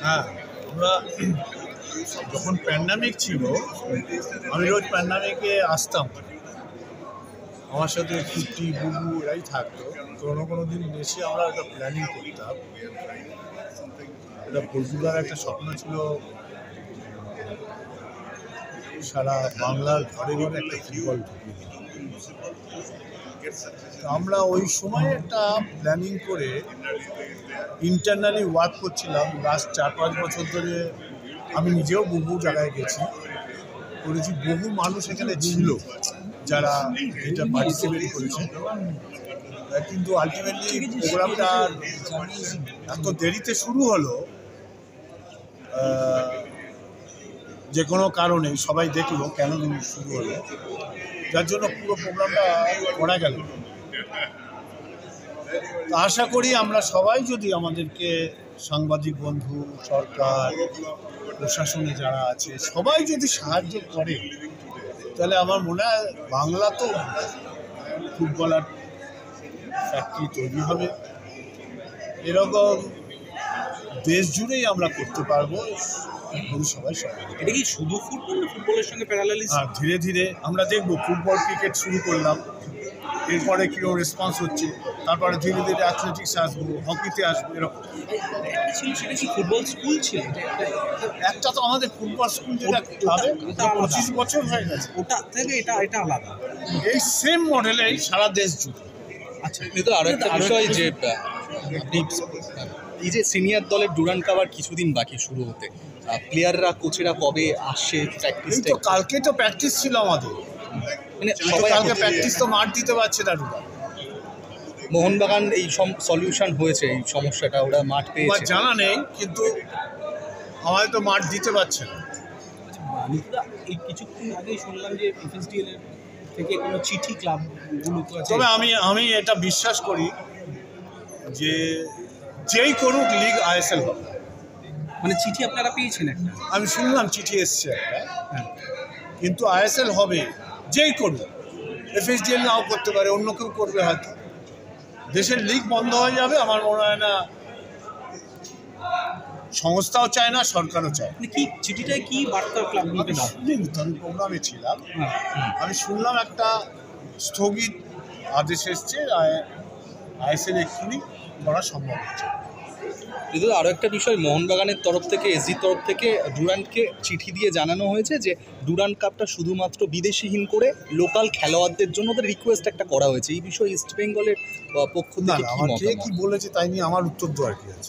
হ্যাঁ, আমরা যখন প্যান্ডামিক ছিল আমি রোজ প্যান্ডামিকে আসতাম, আমার সাথে কুটি বুবু এরাই থাকতো। কোনো দিন এসে আমরা একটা প্ল্যানিং করতাম। এটা বলতুদার একটা স্বপ্ন ছিল সারা বাংলার ঘরে ঘরে একটা ফুটবল ঢুকিয়ে। আমরা ওই সময় একটা প্ল্যানিং করে ইন্টারনালি ওয়ার্ক করছিলাম। লাস্ট 4-5 বছর ধরে আমি নিজেও বহু জায়গায় গেছি, করেছি। বহু মানুষ এখানে ছিল যারা এটা পার্টিসিপেট করেছে, কিন্তু আলটিমেটলি প্রোগ্রামটা এত দেরিতে শুরু হলো, যে কোনো কারণে সবাই দেখলো কেন শুরু হলো, যার জন্য পুরো প্রোগ্রামটা করা গেল। আশা করি আমরা সবাই যদি আমাদেরকে সাংবাদিক বন্ধু, সরকার, প্রশাসনে যারা আছে সবাই যদি সাহায্য করে, তাহলে আমার মনে হয় বাংলা তো ফুটবলার ফ্যাক্টরি তৈরি হবে। এরকম দেশ জুড়েই আমরা করতে পারবো, সবাই সবাই। এটা কি শুধু ফুটবলের সঙ্গে প্যারালালিজম? আর ধীরে ধীরে আমরা দেখবো ফুটবল, ক্রিকেট শুরু করলাম, এরপরে কীরকম রেসপন্স হচ্ছে, তারপরে ধীরে ধীরে অ্যাথলেটিক্স আসবো, হকিতে আসবো। এরকম ছিল, সেটা কি ফুটবল স্কুল ছিল? একটা তো আমাদের ফুটবল স্কুল যেটা ক্লাবে 25 বছর হয়ে গেছে, ওটা থেকে এটা আলাদা। এই সেম মডেলে সারা দেশ জুড়ে। আচ্ছা, কিন্তু আরো একটা বিষয় যে এই যে সিনিয়র দলের ডুরান্ড কাপ আর কিছুদিন বাকি শুরু হতে, প্লেয়াররা, কোচেরা কবে আসছে প্র্যাকটিস? তো কালকে তো প্র্যাকটিস ছিল আমাদের, মানে কালকে প্র্যাকটিস তো মাঠ দিতে পারছে না ডুরান্ড। মোহনবাগান এই সলিউশন হয়েছে এই সমস্যাটা, ওরা মাঠ পেয়েছে? জানা নেই, কিন্তু আমাদের তো মাঠ দিতে পারছে না। এই কিছুক্ষণ আগেই শুনলাম যে এফএসডিএল এর থেকে কোনো চিঠি ক্লাবগুলোতে আছে। তবে আমি এটা বিশ্বাস করি যে যেই করুক লিগ আইএসএল হবে। মানে চিঠি আপনারা পেয়েছেন একটা? আমি শুনলাম চিঠি এসছে একটা, কিন্তু আইএসএল হবে যেই করুক। এফএসডিএল নাও করতে পারে, অন্য কেউ করবে হয়তো। দেশের লিগ বন্ধ হয়ে যাবে, আমার মনে হয় না সংস্থাও চায় না, সরকারও চায়। কি চিঠিটায় কি বার্তা ক্লাবগুলোকে দাও? আমি প্রোগ্রামে ছিলাম, আমি শুনলাম একটা স্থগিত আদেশ এসছে, আইএসএল এক্ষুনি করা সম্ভব হচ্ছে। কিন্তু আরও একটা বিষয়, মোহনবাগানের তরফ থেকে, এসজির তরফ থেকে ডুরান্ডকে চিঠি দিয়ে জানানো হয়েছে যে ডুরান্ড কাপটা শুধুমাত্র বিদেশিহীন করে লোকাল খেলোয়াড়দের জন্য ওদের রিকোয়েস্ট একটা করা হয়েছে। এই বিষয়ে ইস্ট বেঙ্গলের পক্ষ থেকে কি বলেছে তাই নিয়ে আমার উত্তর দেওয়ার কি আছে।